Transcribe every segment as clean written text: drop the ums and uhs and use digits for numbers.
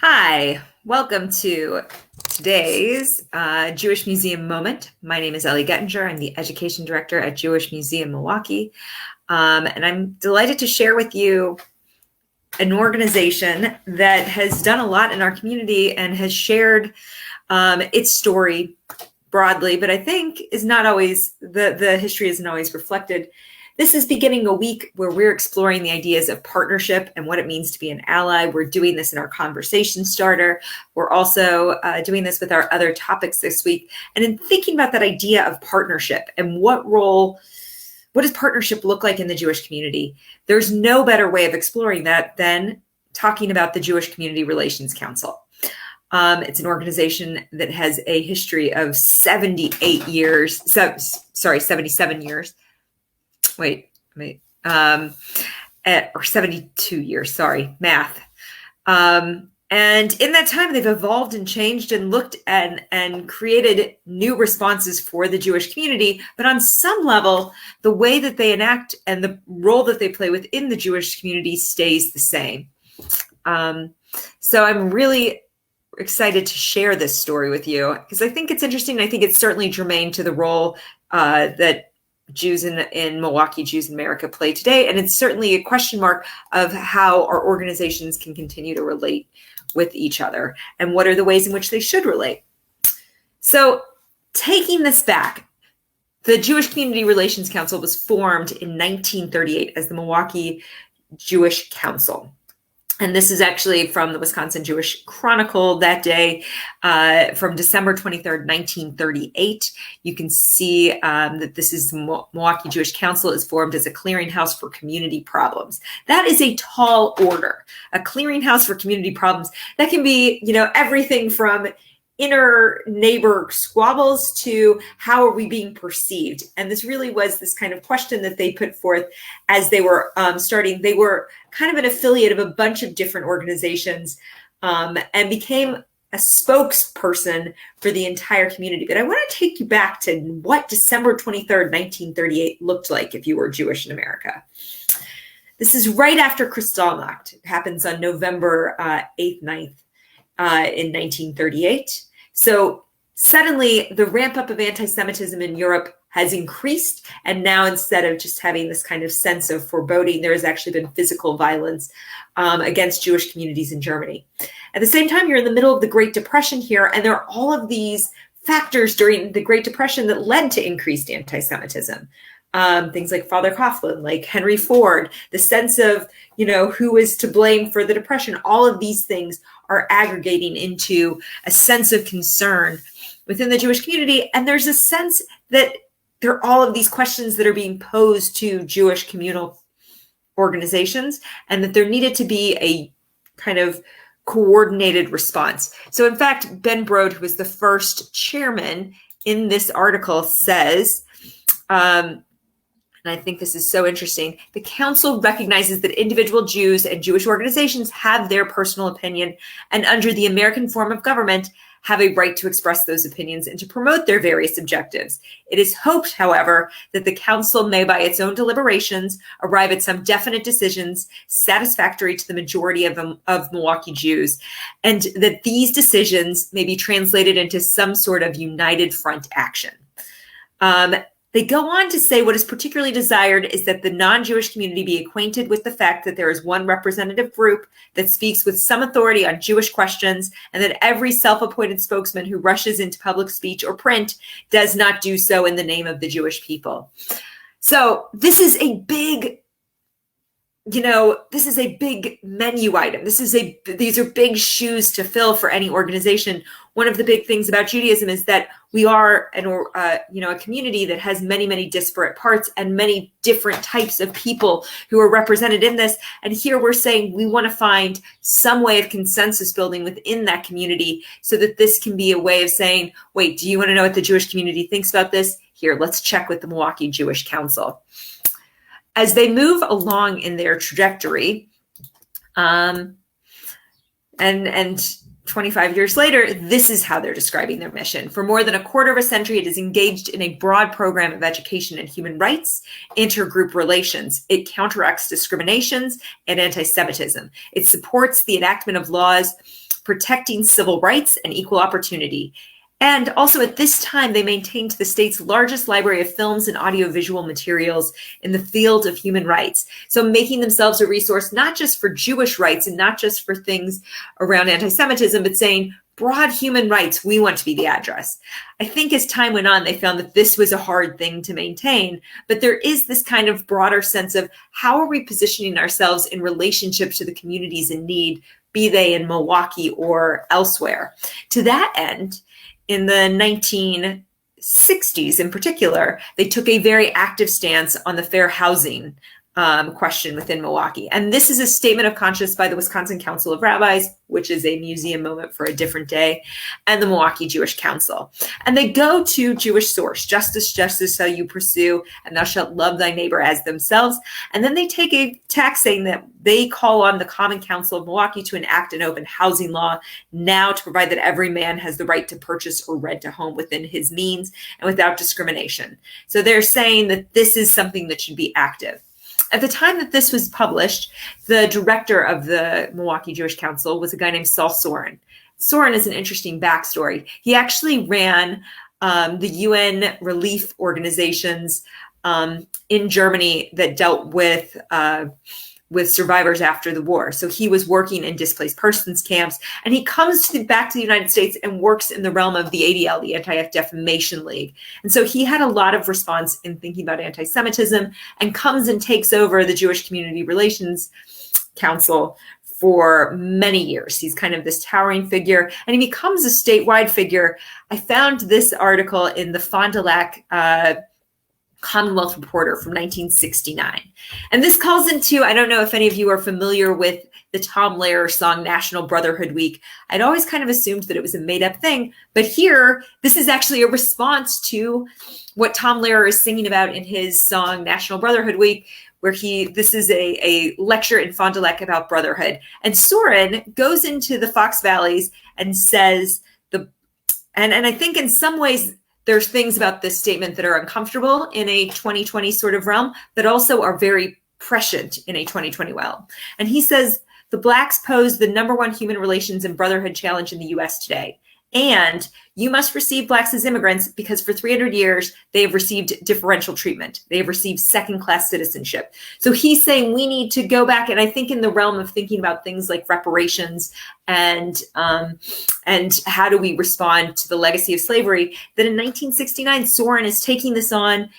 Hi, welcome to today's Jewish Museum Moment. My name is Ellie Gettinger. I'm the Education Director at Jewish Museum Milwaukee. And I'm delighted to share with you an organization that has done a lot in our community and has shared its story broadly, but I think is not always, the history isn't always reflected. This is beginning a week where we're exploring the ideas of partnership and what it means to be an ally. We're doing this in our conversation starter. We're also doing this with our other topics this week. And in thinking about that idea of partnership and what does partnership look like in the Jewish community, there's no better way of exploring that than talking about the Jewish Community Relations Council. It's an organization that has a history of 77 years. Or 72 years, math. And in that time, they've evolved and changed and looked and created new responses for the Jewish community. But on some level, the way that they enact and the role that they play within the Jewish community stays the same. So I'm really excited to share this story with you because I think it's interesting. I think it's certainly germane to the role that Jews in Milwaukee, Jews in America play today. And it's certainly a question mark of how our organizations can continue to relate with each other and what are the ways in which they should relate. So taking this back, the Jewish Community Relations Council was formed in 1938 as the Milwaukee Jewish Council. And this is actually from the Wisconsin Jewish Chronicle that day, from December 23rd, 1938. You can see that this is Milwaukee Jewish Council is formed as a clearinghouse for community problems. That is a tall order, a clearinghouse for community problems. That can be, everything from inner neighbor squabbles to how are we being perceived? And this really was this kind of question that they put forth as they were starting. They were kind of an affiliate of a bunch of different organizations and became a spokesperson for the entire community. But I want to take you back to what December 23rd, 1938 looked like if you were Jewish in America. This is right after Kristallnacht. It happens on November 8th, 9th in 1938. So suddenly the ramp up of anti-Semitism in Europe has increased. And now instead of just having this kind of sense of foreboding, there has actually been physical violence against Jewish communities in Germany. At the same time, you're in the middle of the Great Depression here. And there are all of these factors during the Great Depression that led to increased anti-Semitism. Things like Father Coughlin, like Henry Ford, the sense of, who is to blame for the Depression. All of these things are aggregating into a sense of concern within the Jewish community. And there's a sense that there are all of these questions that are being posed to Jewish communal organizations and that there needed to be a kind of coordinated response. So in fact, Ben Brode, who was the first chairman in this article, says, and I think this is so interesting, the council recognizes that individual Jews and Jewish organizations have their personal opinion and under the American form of government have a right to express those opinions and to promote their various objectives. It is hoped, however, that the council may by its own deliberations arrive at some definite decisions satisfactory to the majority of Milwaukee Jews, and that these decisions may be translated into some sort of united front action. They go on to say what is particularly desired is that the non-Jewish community be acquainted with the fact that there is one representative group that speaks with some authority on Jewish questions, and that every self-appointed spokesman who rushes into public speech or print does not do so in the name of the Jewish people. So this is a big, this is a big menu item. These are big shoes to fill for any organization. One of the big things about Judaism is that we are a community that has many, many disparate parts and many different types of people who are represented in this. And here we're saying we want to find some way of consensus building within that community so that this can be a way of saying, wait, do you want to know what the Jewish community thinks about this? Here, let's check with the Milwaukee Jewish Council. As they move along in their trajectory, and 25 years later, this is how they're describing their mission. For more than a quarter of a century, it is engaged in a broad program of education and human rights, intergroup relations. It counteracts discriminations and anti-Semitism. It supports the enactment of laws protecting civil rights and equal opportunity. And also at this time, they maintained the state's largest library of films and audiovisual materials in the field of human rights. So making themselves a resource, not just for Jewish rights and not just for things around anti-Semitism, but saying broad human rights, we want to be the address. I think as time went on, they found that this was a hard thing to maintain, but there is this kind of broader sense of how are we positioning ourselves in relationship to the communities in need, be they in Milwaukee or elsewhere. To that end, in the 1960s in particular, they took a very active stance on the fair housing question within Milwaukee. And this is a statement of conscience by the Wisconsin Council of Rabbis, which is a museum moment for a different day, and the Milwaukee Jewish Council. And they go to Jewish source, justice, justice shall you pursue, and thou shalt love thy neighbor as themselves. And then they take a tack saying that they call on the Common Council of Milwaukee to enact an open housing law now to provide that every man has the right to purchase or rent a home within his means and without discrimination. So they're saying that this is something that should be active. At the time that this was published, the director of the Milwaukee Jewish Council was a guy named Saul Soren. Soren is an interesting backstory. He actually ran the UN relief organizations in Germany that dealt with survivors after the war. So he was working in displaced persons camps, and he comes back to the United States and works in the realm of the ADL, the Anti-Defamation League. And so he had a lot of response in thinking about anti-Semitism and comes and takes over the Jewish Community Relations Council for many years. He's kind of this towering figure, and he becomes a statewide figure. I found this article in the Fond du Lac Commonwealth Reporter from 1969. And this calls into, I don't know if any of you are familiar with the Tom Lehrer song National Brotherhood Week. I'd always kind of assumed that it was a made up thing, but here, this is actually a response to what Tom Lehrer is singing about in his song National Brotherhood Week, where this is a lecture in Fond du Lac about brotherhood. And Soren goes into the Fox Valleys and says, and I think in some ways, there's things about this statement that are uncomfortable in a 2020 sort of realm, but also are very prescient in a 2020 realm. And he says, the Blacks pose the #1 human relations and brotherhood challenge in the US today. And you must receive Blacks as immigrants because for 300 years, they have received differential treatment. They have received second-class citizenship. So he's saying we need to go back, and I think in the realm of thinking about things like reparations and how do we respond to the legacy of slavery, that in 1969, Soren is taking this on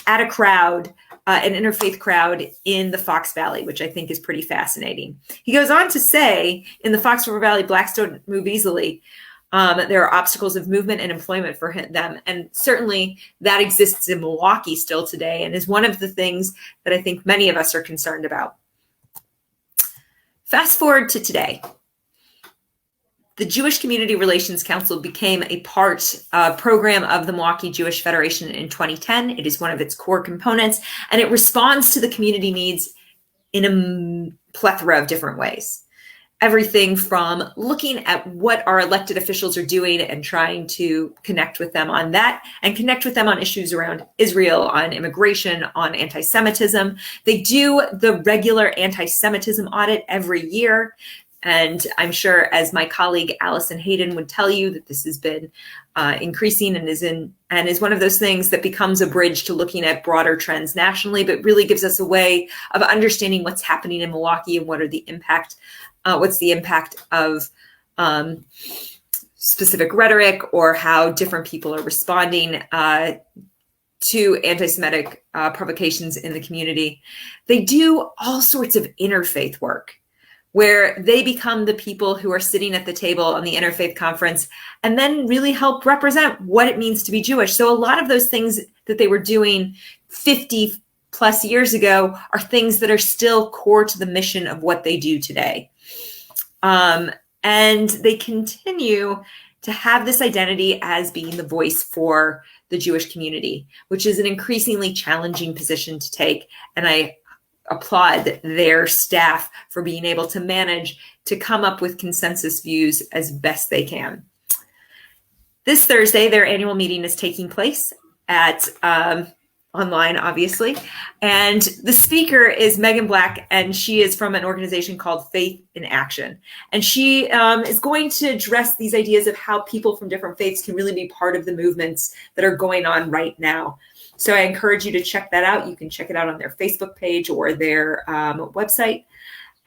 at a crowd, an interfaith crowd in the Fox Valley, which I think is pretty fascinating. He goes on to say, in the Fox River Valley, Blacks don't move easily. There are obstacles of movement and employment for them. And certainly that exists in Milwaukee still today and is one of the things that I think many of us are concerned about. Fast forward to today. The Jewish Community Relations Council became a program of the Milwaukee Jewish Federation in 2010. It is one of its core components, and it responds to the community needs in a plethora of different ways. Everything from looking at what our elected officials are doing and trying to connect with them on that and connect with them on issues around Israel, on immigration, on anti-Semitism. They do the regular anti-Semitism audit every year. And I'm sure, as my colleague Allison Hayden would tell you, that this has been increasing and is one of those things that becomes a bridge to looking at broader trends nationally, but really gives us a way of understanding what's happening in Milwaukee and what's the impact of specific rhetoric or how different people are responding to anti-Semitic provocations in the community. They do all sorts of interfaith work, where they become the people who are sitting at the table on the Interfaith Conference and then really help represent what it means to be Jewish. So a lot of those things that they were doing 50 plus years ago are things that are still core to the mission of what they do today. And they continue to have this identity as being the voice for the Jewish community, which is an increasingly challenging position to take. And I applaud their staff for being able to manage to come up with consensus views as best they can. This Thursday, their annual meeting is taking place at online, obviously. And the speaker is Megan Black, and she is from an organization called Faith in Action. And she is going to address these ideas of how people from different faiths can really be part of the movements that are going on right now. So I encourage you to check that out. You can check it out on their Facebook page or their website.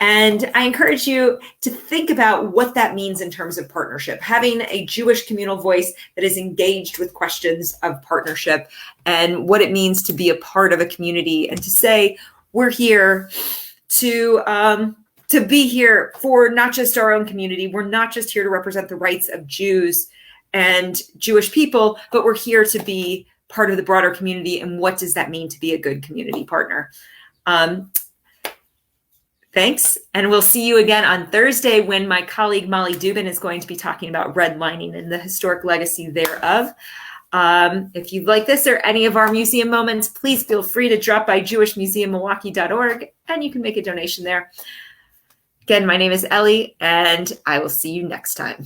And I encourage you to think about what that means in terms of partnership, having a Jewish communal voice that is engaged with questions of partnership and what it means to be a part of a community, and to say, we're here to be here for not just our own community. We're not just here to represent the rights of Jews and Jewish people, but we're here to be part of the broader community. And what does that mean to be a good community partner? Thanks. And we'll see you again on Thursday when my colleague Molly Dubin is going to be talking about redlining and the historic legacy thereof. If you like this or any of our museum moments, please feel free to drop by jewishmuseummilwaukee.org and you can make a donation there. Again, my name is Ellie, and I will see you next time.